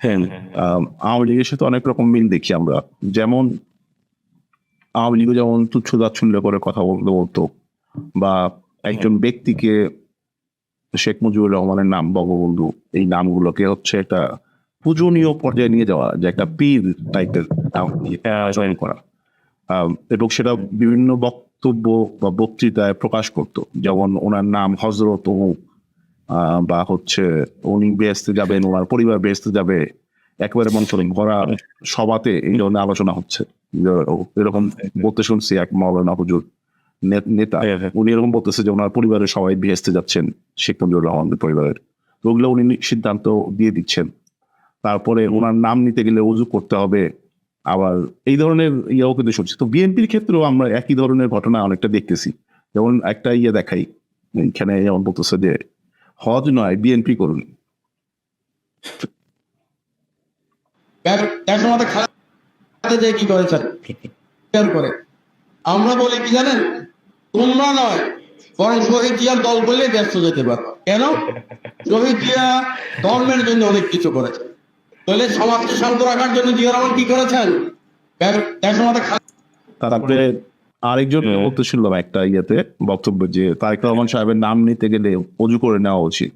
হ্যাঁ, আওয়ামী লীগের সাথে অনেক রকম মিল দেখি আমরা। যেমন আওয়ামী লীগও যেমন তুচ্ছ তাচ্ছিল্য করে কথা বলতো, বা একজন ব্যক্তিকে শেখ মুজিবুর রহমানের নাম, বঙ্গবন্ধু, এই নামগুলোকে হচ্ছে একটা পূজনীয় পর্যায়ে নিয়ে যাওয়া, যে একটা পীর টাইপের জয়েন করা, এবং সেটা বিভিন্ন বক্তব্য বা বক্তৃতায় প্রকাশ করতো। যেমন ওনার নাম হজরত অমুক, বা হচ্ছে উনি বেহেস্তে যাবেন, ওনার পরিবার বেহেস্তে যাবে, একেবারে মন চলে ভরা সভাতে এই ধরনের আলোচনা হচ্ছে। এরকম বলতে শুনছি এক মাওলানা হুজুর নেতা, উনি এরকম বলতেছে যে ওনার পরিবারের সবাই বেহেস্তে যাচ্ছেন, শেখ মুজিবুর রহমানের পরিবারের। ওগুলো উনি সিদ্ধান্ত দিয়ে দিচ্ছেন। তারপরে ওনার নাম নিতে গেলে উজু করতে হবে, আবার এই ধরনের ইয়েও কিন্তু শুনছি। তো বিএনপির ক্ষেত্রেও আমরা একই ধরনের ঘটনা অনেকটা দেখতেছি। যেমন একটা দেখাই, এখানে যেমন বলতেছে যে হজ নয় বিএনপি করুন। কি করেছেন করে আমরা বলি কি জানেন, তোমরা নয় বরং শহীদ জিয়ার দল বললে ব্যস্ত যেতে পারো। কেন? শহীদ জিয়া ধর্মের জন্য অনেক কিছু করেছে। তাহলে সমাজকে শান্ত রাখার জন্য জিয়া রহমান কি করেছেন? তারপরে আরেকজন বলতে শুনলাম একটা বক্তব্য যে তারেক রহমান সাহেবের নাম নিতে গেলে অজু করে নেওয়া উচিত।